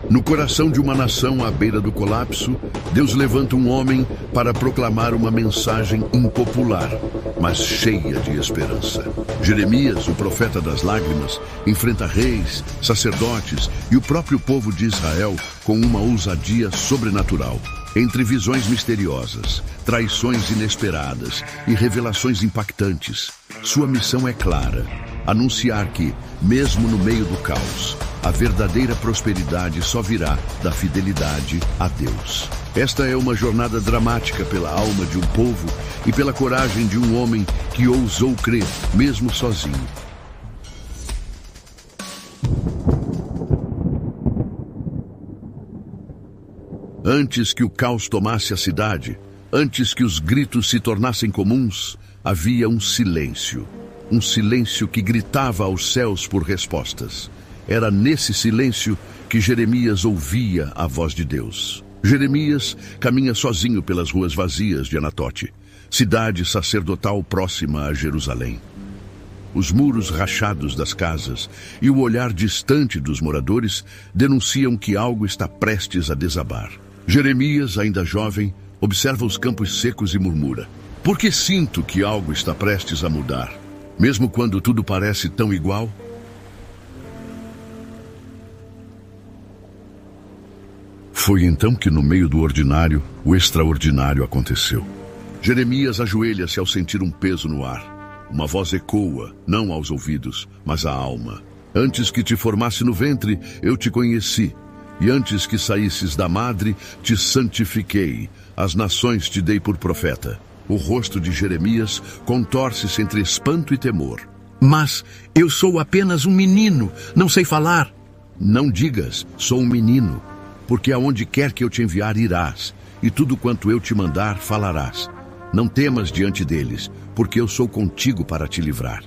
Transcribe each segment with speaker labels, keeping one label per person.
Speaker 1: No coração de uma nação à beira do colapso, Deus levanta um homem para proclamar uma mensagem impopular, mas cheia de esperança. Jeremias, o profeta das lágrimas, enfrenta reis, sacerdotes e o próprio povo de Israel com uma ousadia sobrenatural. Entre visões misteriosas, traições inesperadas e revelações impactantes, sua missão é clara: anunciar que, mesmo no meio do caos, a verdadeira prosperidade só virá da fidelidade a Deus. Esta é uma jornada dramática pela alma de um povo e pela coragem de um homem que ousou crer, mesmo sozinho. Antes que o caos tomasse a cidade, antes que os gritos se tornassem comuns, havia um silêncio que gritava aos céus por respostas. Era nesse silêncio que Jeremias ouvia a voz de Deus. Jeremias caminha sozinho pelas ruas vazias de Anatote, cidade sacerdotal próxima a Jerusalém. Os muros rachados das casas e o olhar distante dos moradores denunciam que algo está prestes a desabar. Jeremias, ainda jovem, observa os campos secos e murmura: "Por que sinto que algo está prestes a mudar, mesmo quando tudo parece tão igual?" Foi então que, no meio do ordinário, o extraordinário aconteceu. Jeremias ajoelha-se ao sentir um peso no ar. Uma voz ecoa, não aos ouvidos, mas à alma: "Antes que te formasse no ventre, eu te conheci. E antes que saísses da madre, te santifiquei. As nações te dei por profeta." O rosto de Jeremias contorce-se entre espanto e temor.
Speaker 2: "Mas eu sou apenas um menino, não sei falar."
Speaker 1: "Não digas, sou um menino, porque aonde quer que eu te enviar irás, e tudo quanto eu te mandar falarás. Não temas diante deles, porque eu sou contigo para te livrar."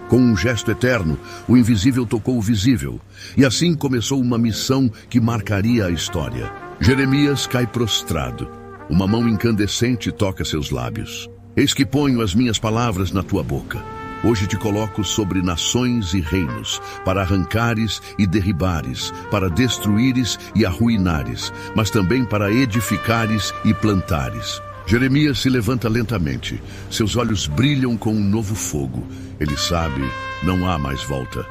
Speaker 1: Com um gesto eterno, o invisível tocou o visível, e assim começou uma missão que marcaria a história. Jeremias cai prostrado. Uma mão incandescente toca seus lábios. "Eis que ponho as minhas palavras na tua boca. Hoje te coloco sobre nações e reinos, para arrancares e derribares, para destruíres e arruinares, mas também para edificares e plantares." Jeremias se levanta lentamente. Seus olhos brilham com um novo fogo. Ele sabe, não há mais volta.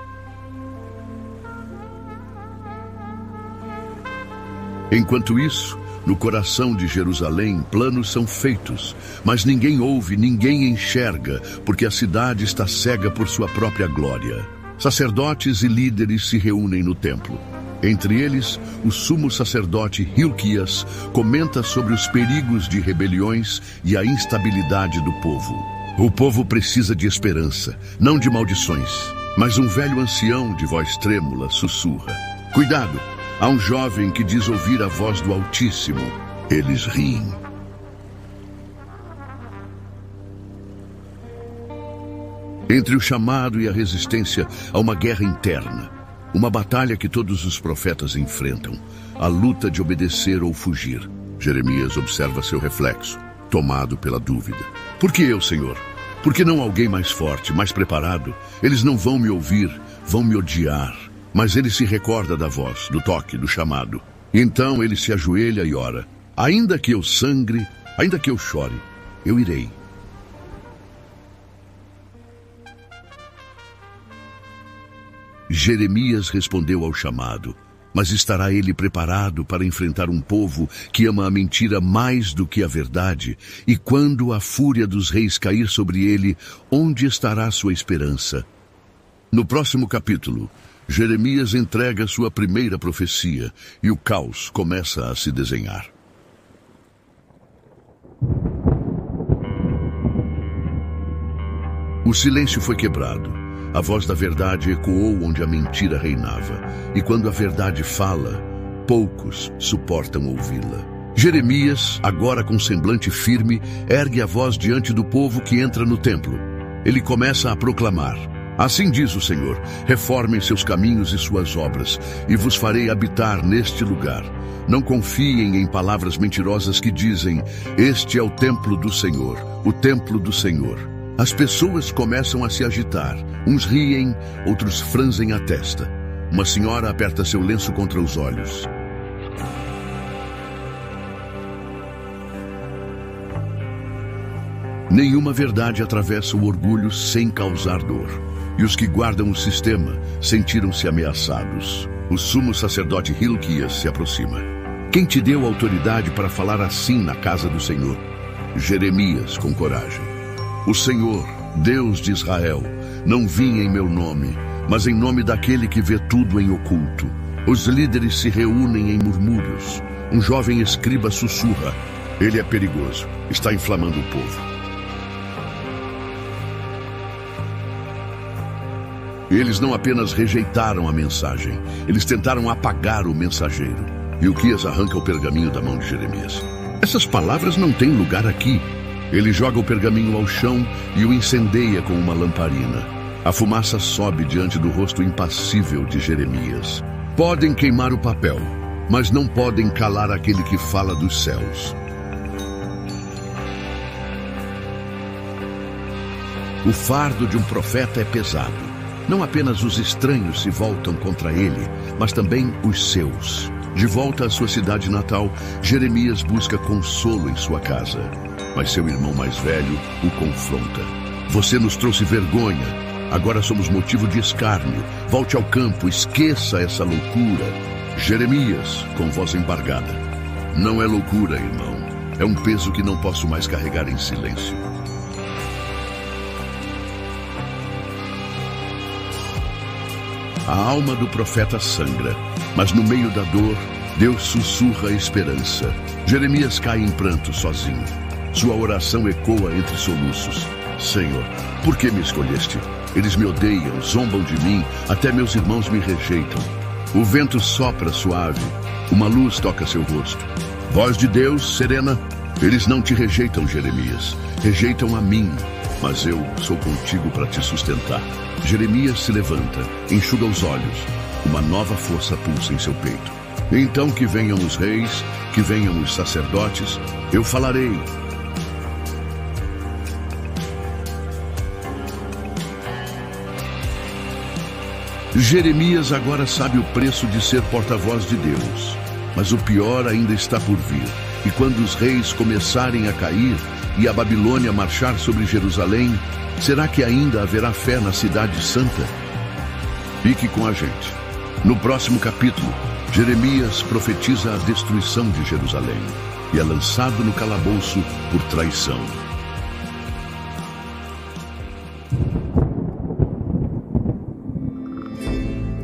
Speaker 1: Enquanto isso, no coração de Jerusalém, planos são feitos, mas ninguém ouve, ninguém enxerga, porque a cidade está cega por sua própria glória. Sacerdotes e líderes se reúnem no templo. Entre eles, o sumo sacerdote Hilquias comenta sobre os perigos de rebeliões e a instabilidade do povo. O povo precisa de esperança, não de maldições. Mas um velho ancião de voz trêmula sussurra: "Cuidado! Há um jovem que diz ouvir a voz do Altíssimo." Eles riem. Entre o chamado e a resistência há uma guerra interna. Uma batalha que todos os profetas enfrentam. A luta de obedecer ou fugir. Jeremias observa seu reflexo, tomado pela dúvida. "Por que eu, Senhor? Por que não alguém mais forte, mais preparado? Eles não vão me ouvir, vão me odiar." Mas ele se recorda da voz, do toque, do chamado. Então ele se ajoelha e ora: "Ainda que eu sangre, ainda que eu chore, eu irei." Jeremias respondeu ao chamado, mas estará ele preparado para enfrentar um povo que ama a mentira mais do que a verdade? E quando a fúria dos reis cair sobre ele, onde estará sua esperança? No próximo capítulo, Jeremias entrega sua primeira profecia e o caos começa a se desenhar. O silêncio foi quebrado. A voz da verdade ecoou onde a mentira reinava. E quando a verdade fala, poucos suportam ouvi-la. Jeremias, agora com semblante firme, ergue a voz diante do povo que entra no templo. Ele começa a proclamar: "Assim diz o Senhor, reformem seus caminhos e suas obras, e vos farei habitar neste lugar. Não confiem em palavras mentirosas que dizem: este é o templo do Senhor, o templo do Senhor. As pessoas começam a se agitar. Uns riem, outros franzem a testa. Uma senhora aperta seu lenço contra os olhos. Nenhuma verdade atravessa o orgulho sem causar dor. E os que guardam o sistema sentiram-se ameaçados. O sumo sacerdote Hilquias se aproxima. Quem te deu autoridade para falar assim na casa do Senhor? Jeremias, com coragem. O Senhor, Deus de Israel, não vinha em meu nome, mas em nome daquele que vê tudo em oculto. Os líderes se reúnem em murmúrios. Um jovem escriba sussurra. Ele é perigoso, está inflamando o povo. Eles não apenas rejeitaram a mensagem, eles tentaram apagar o mensageiro. Hilquias arranca o pergaminho da mão de Jeremias. Essas palavras não têm lugar aqui. Ele joga o pergaminho ao chão e o incendeia com uma lamparina. A fumaça sobe diante do rosto impassível de Jeremias. Podem queimar o papel, mas não podem calar aquele que fala dos céus. O fardo de um profeta é pesado. Não apenas os estranhos se voltam contra ele, mas também os seus. De volta à sua cidade natal, Jeremias busca consolo em sua casa. Mas seu irmão mais velho o confronta. Você nos trouxe vergonha. Agora somos motivo de escárnio. Volte ao campo, esqueça essa loucura. Jeremias, com voz embargada. Não é loucura, irmão. É um peso que não posso mais carregar em silêncio. A alma do profeta sangra, mas no meio da dor, Deus sussurra a esperança. Jeremias cai em pranto sozinho. Sua oração ecoa entre soluços. Senhor, por que me escolheste? Eles me odeiam, zombam de mim, até meus irmãos me rejeitam. O vento sopra suave, uma luz toca seu rosto. Voz de Deus, serena, eles não te rejeitam, Jeremias. Rejeitam a mim, mas eu sou contigo para te sustentar. Jeremias se levanta, enxuga os olhos. Uma nova força pulsa em seu peito. Então que venham os reis, que venham os sacerdotes, eu falarei. Jeremias agora sabe o preço de ser porta-voz de Deus. Mas o pior ainda está por vir. E quando os reis começarem a cair e a Babilônia marchar sobre Jerusalém, será que ainda haverá fé na cidade santa? Fique com a gente. No próximo capítulo, Jeremias profetiza a destruição de Jerusalém e é lançado no calabouço por traição.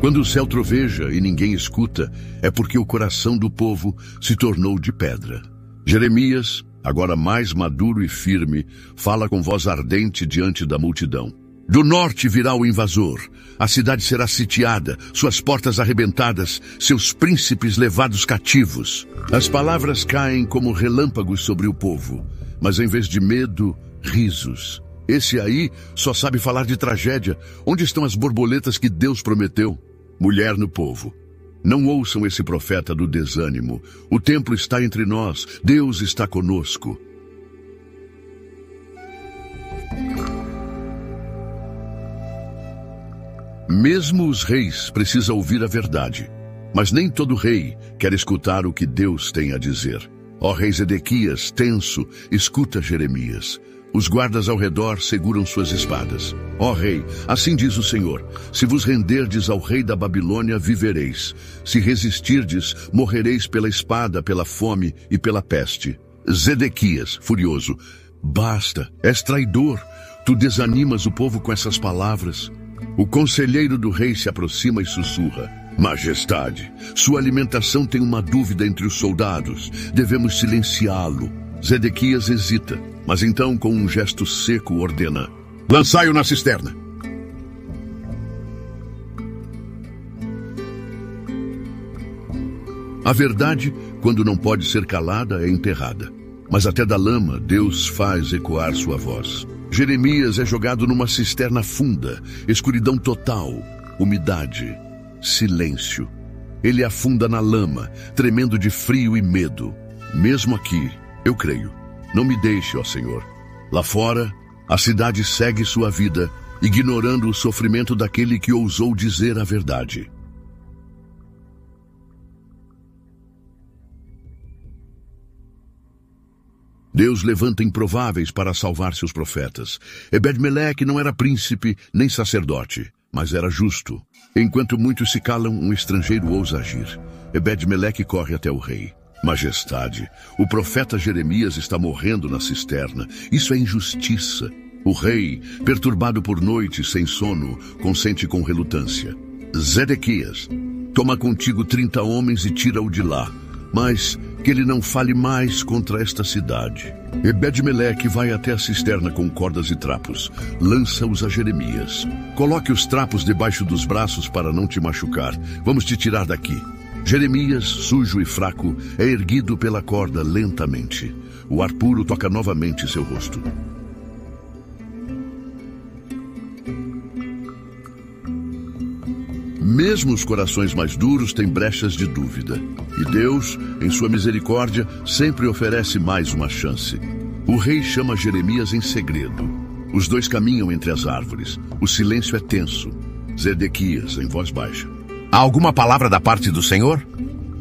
Speaker 1: Quando o céu troveja e ninguém escuta, é porque o coração do povo se tornou de pedra. Jeremias, agora mais maduro e firme, fala com voz ardente diante da multidão. Do norte virá o invasor. A cidade será sitiada, suas portas arrebentadas, seus príncipes levados cativos. As palavras caem como relâmpagos sobre o povo, mas em vez de medo, risos. Esse aí só sabe falar de tragédia. Onde estão as borboletas que Deus prometeu? Mulher no povo. Não ouçam esse profeta do desânimo. O templo está entre nós. Deus está conosco. Mesmo os reis precisam ouvir a verdade. Mas nem todo rei quer escutar o que Deus tem a dizer. Ó rei Zedequias, tenso, escuta Jeremias. Os guardas ao redor seguram suas espadas. Ó rei, assim diz o Senhor, se vos renderdes ao rei da Babilônia, vivereis. Se resistirdes, morrereis pela espada, pela fome e pela peste. Zedequias, furioso, basta, és traidor. Tu desanimas o povo com essas palavras. O conselheiro do rei se aproxima e sussurra. Majestade, sua alimentação tem uma dúvida entre os soldados. Devemos silenciá-lo. Zedequias hesita, mas então com um gesto seco ordena. Lançai-o na cisterna. A verdade, quando não pode ser calada, é enterrada. Mas até da lama, Deus faz ecoar sua voz. Jeremias é jogado numa cisterna funda, escuridão total, umidade, silêncio. ele afunda na lama, tremendo de frio e medo. Mesmo aqui, eu creio. Não me deixe, ó Senhor. Lá fora, a cidade segue sua vida, ignorando o sofrimento daquele que ousou dizer a verdade. Deus levanta improváveis para salvar seus profetas. Ebed-Meleque não era príncipe nem sacerdote, mas era justo. Enquanto muitos se calam, um estrangeiro ousa agir. Ebed-Meleque corre até o rei. Majestade, o profeta Jeremias está morrendo na cisterna. Isso é injustiça. O rei, perturbado por noites sem sono, consente com relutância. Zedequias, toma contigo 30 homens e tira-o de lá. Mas que ele não fale mais contra esta cidade. Ebed-Meleque vai até a cisterna com cordas e trapos. Lança-os a Jeremias. Coloque os trapos debaixo dos braços para não te machucar. Vamos te tirar daqui. Jeremias, sujo e fraco, é erguido pela corda lentamente. O ar puro toca novamente seu rosto. Mesmo os corações mais duros têm brechas de dúvida. E Deus, em sua misericórdia, sempre oferece mais uma chance. O rei chama Jeremias em segredo. Os dois caminham entre as árvores. O silêncio é tenso. Zedequias, em voz baixa.
Speaker 2: Há alguma palavra da parte do Senhor?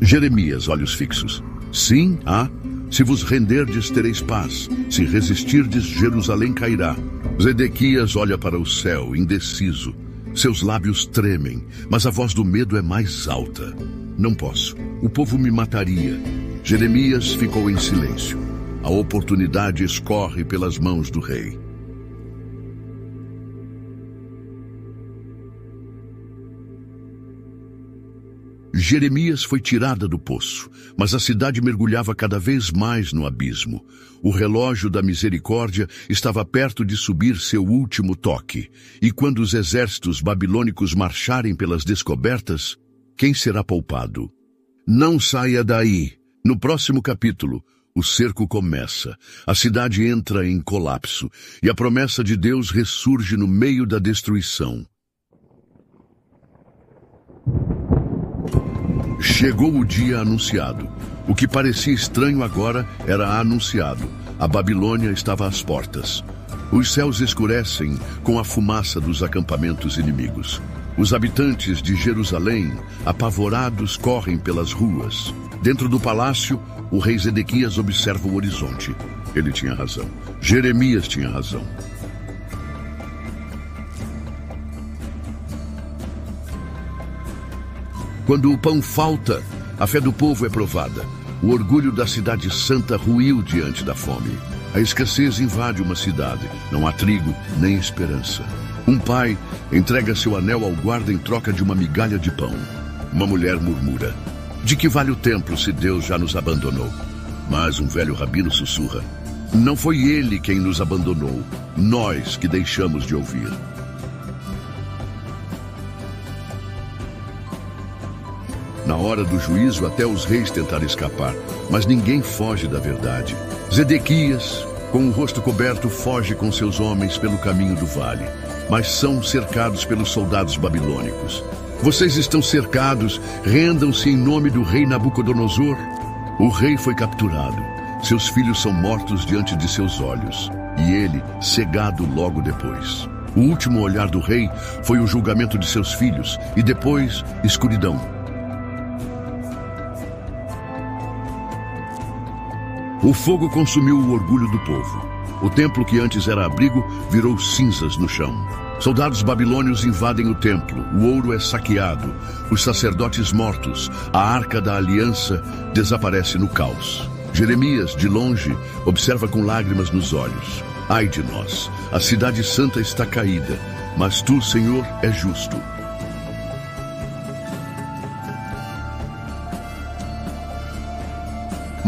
Speaker 1: Jeremias, olhos fixos. Sim, há. Se vos renderdes, tereis paz. Se resistirdes, Jerusalém cairá. Zedequias olha para o céu, indeciso. Seus lábios tremem, mas a voz do medo é mais alta. Não posso. O povo me mataria. Jeremias ficou em silêncio. A oportunidade escorre pelas mãos do rei. Jeremias foi tirada do poço, mas a cidade mergulhava cada vez mais no abismo. O relógio da misericórdia estava perto de subir seu último toque. E quando os exércitos babilônicos marcharem pelas descobertas, quem será poupado? Não saia daí. No próximo capítulo, o cerco começa. A cidade entra em colapso e a promessa de Deus ressurge no meio da destruição. Chegou o dia anunciado. O que parecia estranho agora era anunciado. A Babilônia estava às portas. Os céus escurecem com a fumaça dos acampamentos inimigos. Os habitantes de Jerusalém, apavorados, correm pelas ruas. Dentro do palácio, o rei Zedequias observa o horizonte. Ele tinha razão. Jeremias tinha razão. Quando o pão falta, a fé do povo é provada. O orgulho da cidade santa ruiu diante da fome. A escassez invade uma cidade. Não há trigo, nem esperança. Um pai entrega seu anel ao guarda em troca de uma migalha de pão. Uma mulher murmura: de que vale o templo se Deus já nos abandonou? Mas um velho rabino sussurra: não foi ele quem nos abandonou, nós que deixamos de ouvir. Na hora do juízo, até os reis tentaram escapar, mas ninguém foge da verdade. Zedequias, com o rosto coberto, foge com seus homens pelo caminho do vale, mas são cercados pelos soldados babilônicos. Vocês estão cercados, rendam-se em nome do rei Nabucodonosor. O rei foi capturado, seus filhos são mortos diante de seus olhos, e ele cegado logo depois. O último olhar do rei foi o julgamento de seus filhos, e depois, escuridão. O fogo consumiu o orgulho do povo. O templo que antes era abrigo virou cinzas no chão. Soldados babilônios invadem o templo, o ouro é saqueado, os sacerdotes mortos, a arca da aliança desaparece no caos. Jeremias, de longe, observa com lágrimas nos olhos. Ai de nós, a cidade santa está caída, mas tu, Senhor, és justo.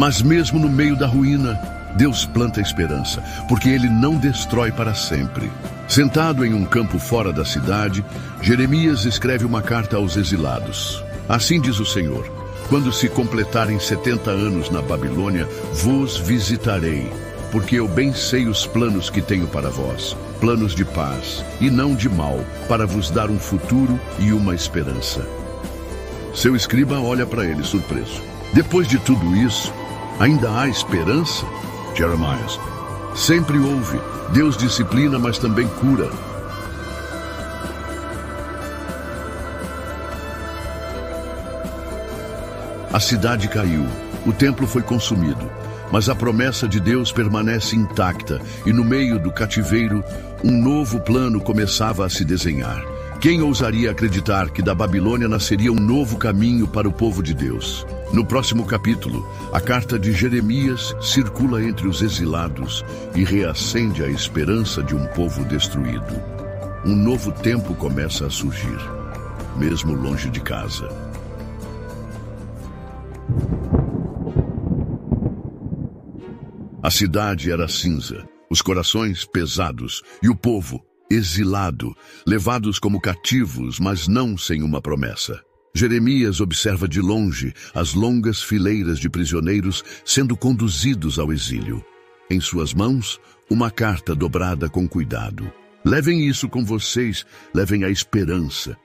Speaker 1: Mas mesmo no meio da ruína, Deus planta esperança, porque Ele não destrói para sempre. Sentado em um campo fora da cidade, Jeremias escreve uma carta aos exilados. Assim diz o Senhor: quando se completarem 70 anos na Babilônia, vos visitarei, porque eu bem sei os planos que tenho para vós, planos de paz e não de mal, para vos dar um futuro e uma esperança. Seu escriba olha para ele surpreso. Depois de tudo isso, ainda há esperança? Jeremias. Sempre houve. Deus disciplina, mas também cura. A cidade caiu, o templo foi consumido, mas a promessa de Deus permanece intacta e no meio do cativeiro, um novo plano começava a se desenhar. Quem ousaria acreditar que da Babilônia nasceria um novo caminho para o povo de Deus? No próximo capítulo, a carta de Jeremias circula entre os exilados e reacende a esperança de um povo destruído. Um novo tempo começa a surgir, mesmo longe de casa. A cidade era cinza, os corações pesados e o povo exilado, levados como cativos, mas não sem uma promessa. Jeremias observa de longe as longas fileiras de prisioneiros sendo conduzidos ao exílio. Em suas mãos, uma carta dobrada com cuidado. Levem isso com vocês, levem a esperança.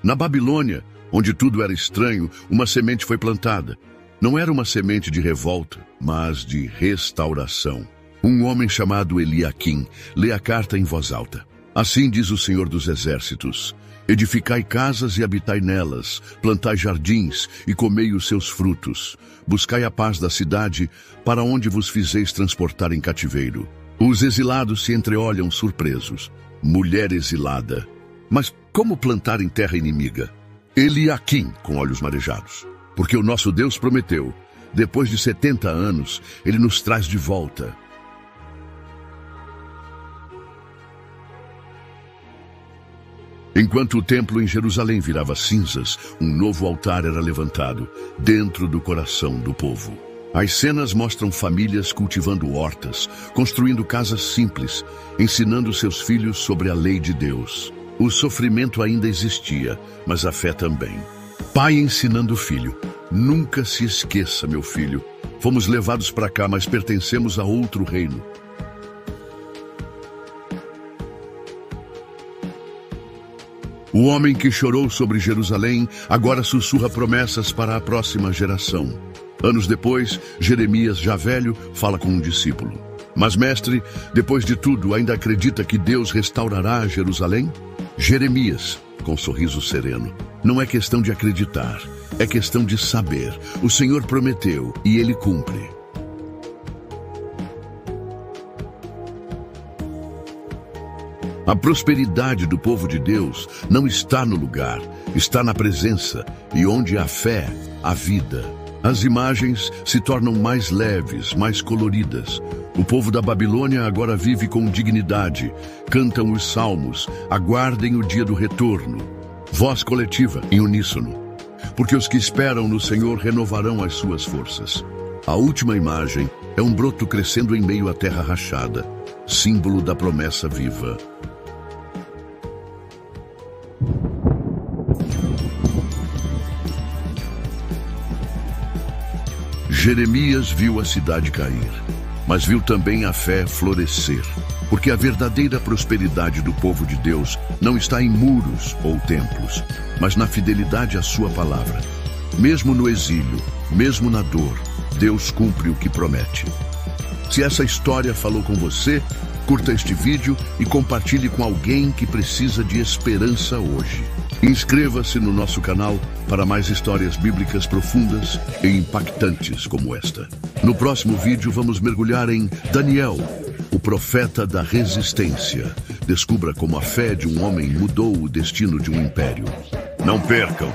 Speaker 1: Na Babilônia, onde tudo era estranho, uma semente foi plantada. Não era uma semente de revolta, mas de restauração. Um homem chamado Eliaquim lê a carta em voz alta. Assim diz o Senhor dos Exércitos: edificai casas e habitai nelas, plantai jardins e comei os seus frutos. Buscai a paz da cidade, para onde vos fizeis transportar em cativeiro. Os exilados se entreolham surpresos. Mulher exilada. Mas como plantar em terra inimiga? Eliaquim, com olhos marejados. Porque o nosso Deus prometeu, depois de 70 anos, Ele nos traz de volta. Enquanto o templo em Jerusalém virava cinzas, um novo altar era levantado dentro do coração do povo. As cenas mostram famílias cultivando hortas, construindo casas simples, ensinando seus filhos sobre a lei de Deus. O sofrimento ainda existia, mas a fé também. Pai ensinando o filho: nunca se esqueça, meu filho. Fomos levados para cá, mas pertencemos a outro reino. O homem que chorou sobre Jerusalém agora sussurra promessas para a próxima geração. Anos depois, Jeremias, já velho, fala com um discípulo. Mas, mestre, depois de tudo, ainda acredita que Deus restaurará Jerusalém? Jeremias, com um sorriso sereno: não é questão de acreditar, é questão de saber. O Senhor prometeu e Ele cumpre. A prosperidade do povo de Deus não está no lugar, está na presença, e onde há fé, há vida. As imagens se tornam mais leves, mais coloridas. O povo da Babilônia agora vive com dignidade. Cantam os salmos, aguardem o dia do retorno. Voz coletiva, em uníssono. Porque os que esperam no Senhor renovarão as suas forças. A última imagem é um broto crescendo em meio à terra rachada, símbolo da promessa viva. Jeremias viu a cidade cair, mas viu também a fé florescer, porque a verdadeira prosperidade do povo de Deus não está em muros ou templos, mas na fidelidade à sua palavra. Mesmo no exílio, mesmo na dor, Deus cumpre o que promete. Se essa história falou com você, curta este vídeo e compartilhe com alguém que precisa de esperança hoje. Inscreva-se no nosso canal para mais histórias bíblicas profundas e impactantes como esta. No próximo vídeo vamos mergulhar em Daniel, o profeta da resistência. Descubra como a fé de um homem mudou o destino de um império. Não percam!